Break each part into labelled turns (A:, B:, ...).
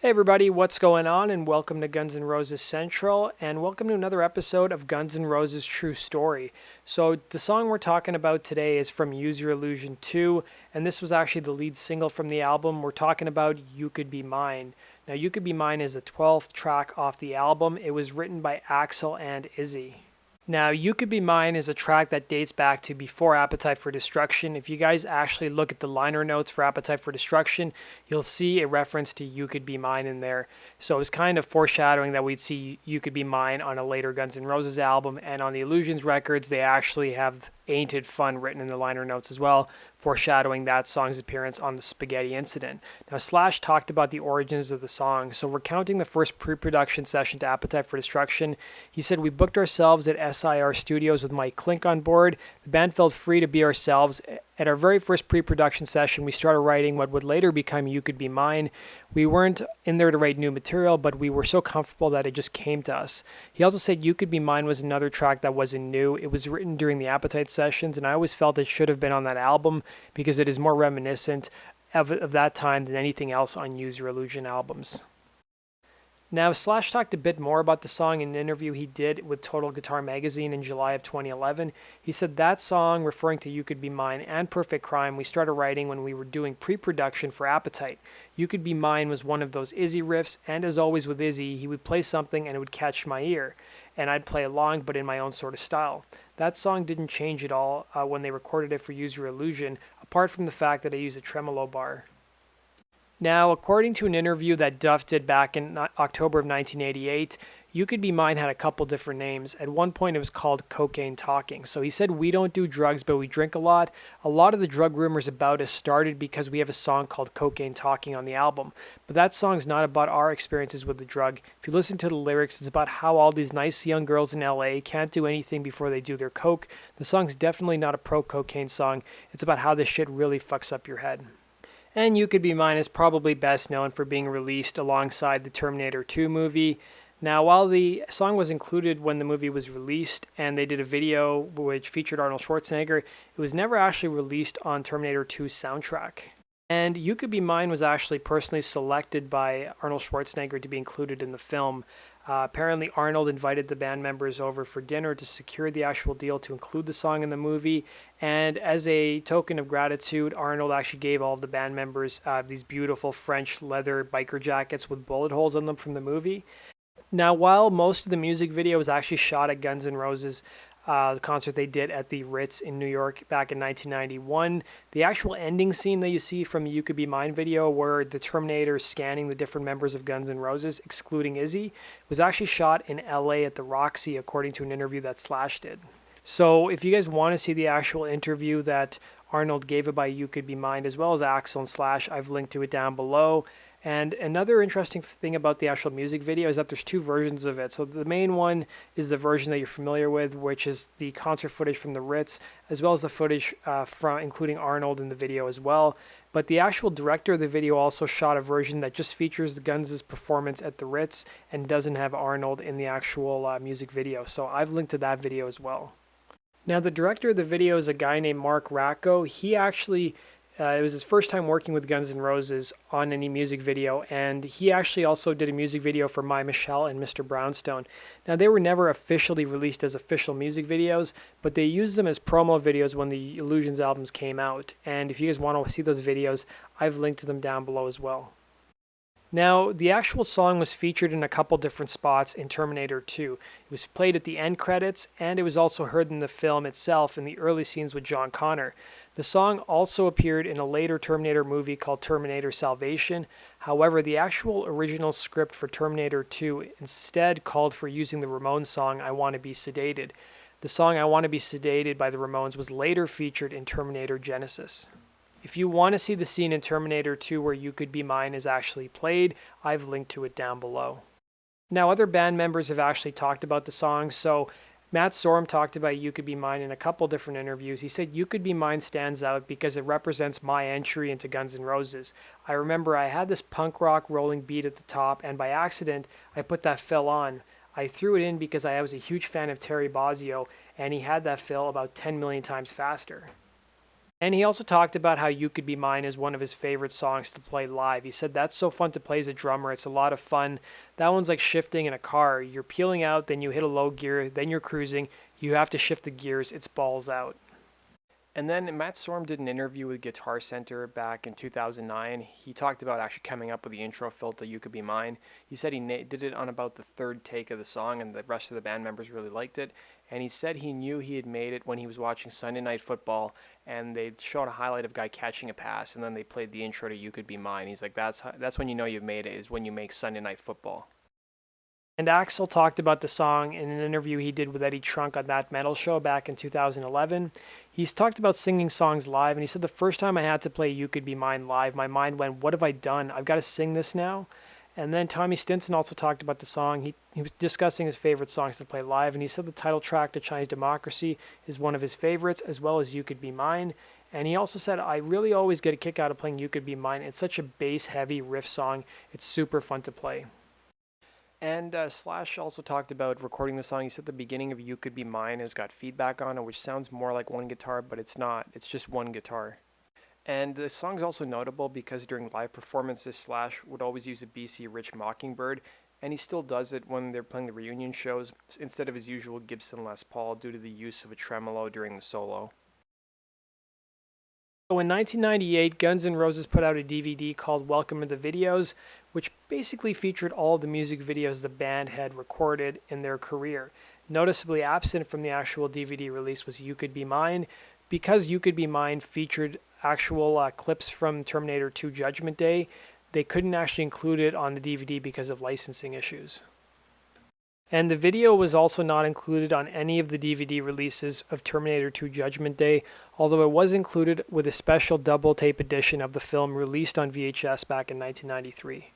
A: Hey everybody, what's going on? And welcome to Guns N' Roses Central, and welcome to another episode of Guns N' Roses True Story. So the song we're talking about today is from Use Your Illusion 2, and this was actually the lead single from the album. We're talking about You Could Be Mine. Now, You Could Be Mine is the 12th track off the album. It was written by Axl and Izzy. Now, You Could Be Mine is a track that dates back to before Appetite for Destruction. If you guys actually look at the liner notes for Appetite for Destruction, you'll see a reference to You Could Be Mine in there. So it was kind of foreshadowing that we'd see You Could Be Mine on a later Guns N' Roses album. And on the Illusions records, they actually have Ain't It Fun written in the liner notes as well, foreshadowing that song's appearance on the Spaghetti Incident. Now, Slash talked about the origins of the song. So recounting the first pre-production session to Appetite for Destruction, he said, "We booked ourselves at SIR Studios with Mike Klink on board. The band felt free to be ourselves. At our very first pre-production session, we started writing what would later become You Could Be Mine. We weren't in there to write new material, but we were so comfortable that it just came to us." He also said You Could Be Mine was another track that wasn't new. It was written during the Appetite sessions, and I always felt it should have been on that album because it is more reminiscent of that time than anything else on Use Your Illusion albums. Now, Slash talked a bit more about the song in an interview he did with Total Guitar Magazine in July of 2011. He said that song, referring to You Could Be Mine and Perfect Crime, we started writing when we were doing pre-production for Appetite. You Could Be Mine was one of those Izzy riffs, and as always with Izzy, he would play something and it would catch my ear, and I'd play along, but in my own sort of style. That song didn't change at all when they recorded it for Use Your Illusion, apart from the fact that I used a tremolo bar. Now, according to an interview that Duff did back in October of 1988, You Could Be Mine had a couple different names. At one point, it was called Cocaine Talking. So he said, "We don't do drugs, but we drink a lot. A lot of the drug rumors about us started because we have a song called Cocaine Talking on the album. But that song's not about our experiences with the drug. If you listen to the lyrics, it's about how all these nice young girls in LA can't do anything before they do their coke. The song's definitely not a pro-cocaine song. It's about how this shit really fucks up your head." And You Could Be Mine is probably best known for being released alongside the Terminator 2 movie. Now, while the song was included when the movie was released and they did a video which featured Arnold Schwarzenegger, it was never actually released on Terminator 2's soundtrack. And You Could Be Mine was actually personally selected by Arnold Schwarzenegger to be included in the film. Apparently, Arnold invited the band members over for dinner to secure the actual deal to include the song in the movie. And as a token of gratitude, Arnold actually gave all of the band members these beautiful French leather biker jackets with bullet holes in them from the movie. Now, while most of the music video was actually shot at Guns N' Roses, the concert they did at the Ritz in New York back in 1991. The actual ending scene that you see from the You Could Be Mine video, where the Terminator is scanning the different members of Guns N' Roses, excluding Izzy, was actually shot in LA at the Roxy, according to an interview that Slash did. So if you guys want to see the actual interview that Arnold gave about You Could Be Mine, as well as Axl and Slash, I've linked to it down below. And another interesting thing about the actual music video is that there's two versions of it. So the main one is the version that you're familiar with, which is the concert footage from the Ritz, as well as the footage from including Arnold in the video as well. But the actual director of the video also shot a version that just features the Guns' performance at the Ritz and doesn't have Arnold in the actual music video. So I've linked to that video as well. Now, the director of the video is a guy named Marc Racco. He actually it was his first time working with Guns N' Roses on any music video, and he actually also did a music video for My Michelle and Mr. Brownstone. Now, they were never officially released as official music videos, but they used them as promo videos when the Illusions albums came out. And if you guys want to see those videos, I've linked to them down below as well. Now, the actual song was featured in a couple different spots in Terminator 2. It was played at the end credits, and it was also heard in the film itself in the early scenes with John Connor. The song also appeared in a later Terminator movie called Terminator Salvation. However, the actual original script for Terminator 2 instead called for using the Ramones song I Want to Be Sedated. The song I Want to Be Sedated by the Ramones was later featured in Terminator Genesis. If you want to see the scene in Terminator 2 where You Could Be Mine is actually played, I've linked to it down below. Now, other band members have actually talked about the song. So Matt Sorum talked about You Could Be Mine in a couple different interviews. He said You Could Be Mine stands out because it represents my entry into Guns N' Roses. I remember I had this punk rock rolling beat at the top, and by accident, I put that fill on. I threw it in because I was a huge fan of Terry Bozzio, and he had that fill about 10 million times faster. And he also talked about how You Could Be Mine is one of his favorite songs to play live. He said that's so fun to play as a drummer. It's a lot of fun. That one's like shifting in a car. You're peeling out, then you hit a low gear, then you're cruising. You have to shift the gears. It's balls out. And then Matt Storm did an interview with Guitar Center back in 2009. He talked about actually coming up with the intro fill to You Could Be Mine. He said he did it on about the third take of the song, and the rest of the band members really liked it. And he said he knew he had made it when he was watching Sunday Night Football, and they showed a highlight of a guy catching a pass, and then they played the intro to You Could Be Mine. He's like, that's when you know you've made it, is when you make Sunday Night Football. And Axl talked about the song in an interview he did with Eddie Trunk on That Metal Show back in 2011. He's talked about singing songs live, and he said the first time I had to play You Could Be Mine live, my mind went, what have I done? I've got to sing this now? And then Tommy Stinson also talked about the song. He was discussing his favorite songs to play live, and he said the title track to Chinese Democracy is one of his favorites, as well as You Could Be Mine. And he also said, I really always get a kick out of playing You Could Be Mine. It's such a bass-heavy riff song. It's super fun to play. And Slash also talked about recording the song. He said the beginning of You Could Be Mine has got feedback on it, which sounds more like one guitar, but it's not. It's just one guitar. And the song's also notable because during live performances, Slash would always use a BC Rich Mockingbird, and he still does it when they're playing the reunion shows instead of his usual Gibson Les Paul due to the use of a tremolo during the solo. So in 1998, Guns N' Roses put out a DVD called Welcome to the Videos, which basically featured all of the music videos the band had recorded in their career. Noticeably absent from the actual DVD release was You Could Be Mine, because You Could Be Mine featured actual clips from Terminator 2 Judgment Day. They couldn't actually include it on the DVD because of licensing issues. And the video was also not included on any of the DVD releases of Terminator 2 Judgment Day, although it was included with a special double tape edition of the film released on VHS back in 1993.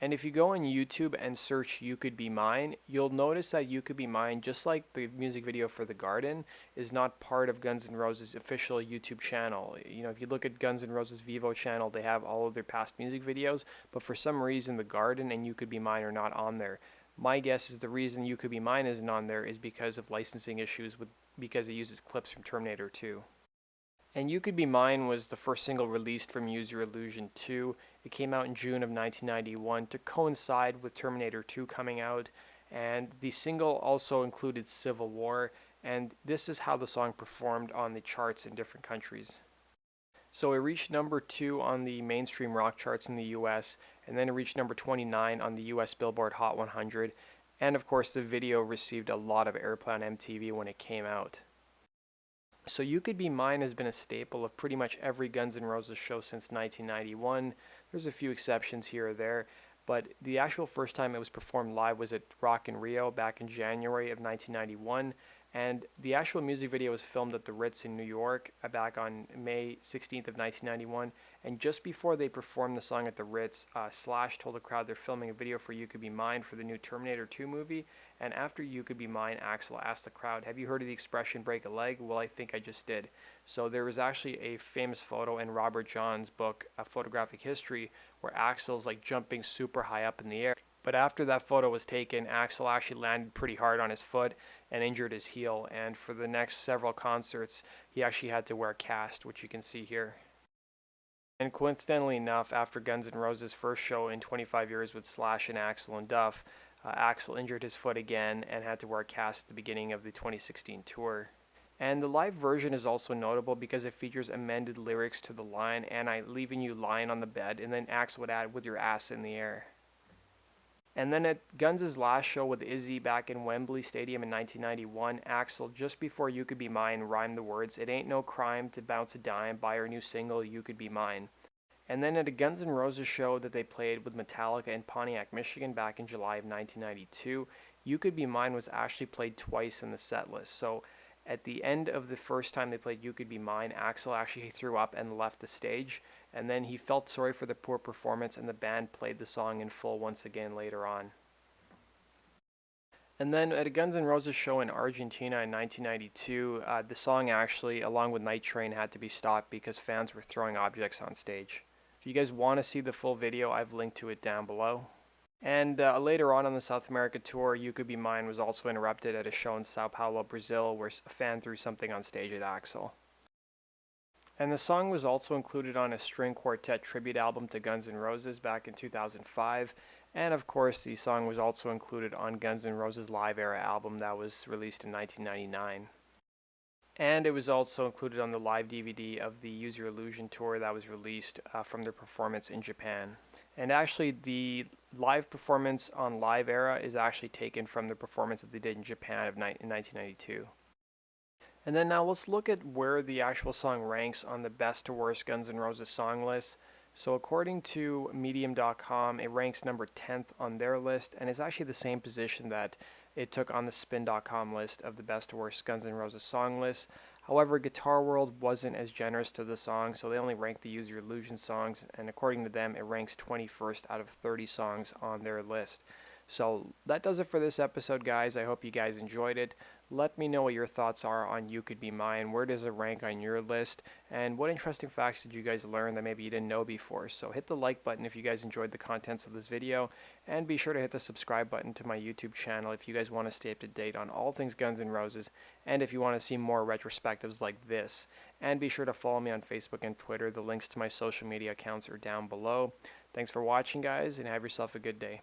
A: And if you go on YouTube and search You Could Be Mine, you'll notice that You Could Be Mine, just like the music video for The Garden, is not part of Guns N' Roses' official YouTube channel. You know, if you look at Guns N' Roses' Vivo channel, they have all of their past music videos, but for some reason The Garden and You Could Be Mine are not on there. My guess is the reason You Could Be Mine isn't on there is because of licensing issues because it uses clips from Terminator 2. And You Could Be Mine was the first single released from Use Your Illusion 2. It came out in June of 1991 to coincide with Terminator 2 coming out, and the single also included Civil War, and this is how the song performed on the charts in different countries. So it reached number 2 on the mainstream rock charts in the US, and then it reached number 29 on the US Billboard Hot 100, and of course the video received a lot of airplay on MTV when it came out. So You Could Be Mine has been a staple of pretty much every Guns N' Roses show since 1991. There's a few exceptions here or there, but the actual first time it was performed live was at Rock in Rio back in January of 1991, and the actual music video was filmed at the Ritz in New York back on May 16th of 1991, and just before they performed the song at the Ritz, Slash told the crowd they're filming a video for You Could Be Mine for the new Terminator 2 movie, and after You Could Be Mine, Axl asked the crowd, have you heard of the expression break a leg? Well, I think I just did. So there was actually a famous photo in Robert John's book, A Photographic History, where Axl's like jumping super high up in the air. But after that photo was taken, Axl actually landed pretty hard on his foot and injured his heel. And for the next several concerts, he actually had to wear a cast, which you can see here. And coincidentally enough, after Guns N' Roses' first show in 25 years with Slash and Axl and Duff, Axl injured his foot again and had to wear a cast at the beginning of the 2016 tour. And the live version is also notable because it features amended lyrics to the line, and I leaving you lying on the bed, and then Axl would add, with your ass in the air. And then at Guns' last show with Izzy back in Wembley Stadium in 1991, Axl, just before You Could Be Mine, rhymed the words, "It ain't no crime to bounce a dime, buy her new single, You Could Be Mine." And then at a Guns N' Roses show that they played with Metallica in Pontiac, Michigan back in July of 1992, You Could Be Mine was actually played twice in the set list. So at the end of the first time they played You Could Be Mine, Axl actually threw up and left the stage, and then he felt sorry for the poor performance, and the band played the song in full once again later on. And then at a Guns N' Roses show in Argentina in 1992, the song actually, along with Night Train, had to be stopped because fans were throwing objects on stage. If you guys want to see the full video, I've linked to it down below. And later on the South America tour, You Could Be Mine was also interrupted at a show in Sao Paulo, Brazil, where a fan threw something on stage at Axl. And the song was also included on a string quartet tribute album to Guns N' Roses back in 2005. And of course, the song was also included on Guns N' Roses' Live Era album that was released in 1999. And it was also included on the live DVD of the Use Your Illusion tour that was released from their performance in Japan. And actually, the live performance on Live Era is actually taken from the performance that they did in Japan in 1992. And then now let's look at where the actual song ranks on the best to worst Guns N' Roses song list. So according to Medium.com, it ranks number 10th on their list, and it's actually the same position that it took on the Spin.com list of the best to worst Guns N' Roses song list. However, Guitar World wasn't as generous to the song, so they only ranked the Use Your Illusion songs, and according to them, it ranks 21st out of 30 songs on their list. So that does it for this episode, guys. I hope you guys enjoyed it. Let me know what your thoughts are on You Could Be Mine. Where does it rank on your list? And what interesting facts did you guys learn that maybe you didn't know before? So hit the like button if you guys enjoyed the contents of this video. And be sure to hit the subscribe button to my YouTube channel if you guys want to stay up to date on all things Guns N' Roses. And if you want to see more retrospectives like this. And be sure to follow me on Facebook and Twitter. The links to my social media accounts are down below. Thanks for watching, guys, and have yourself a good day.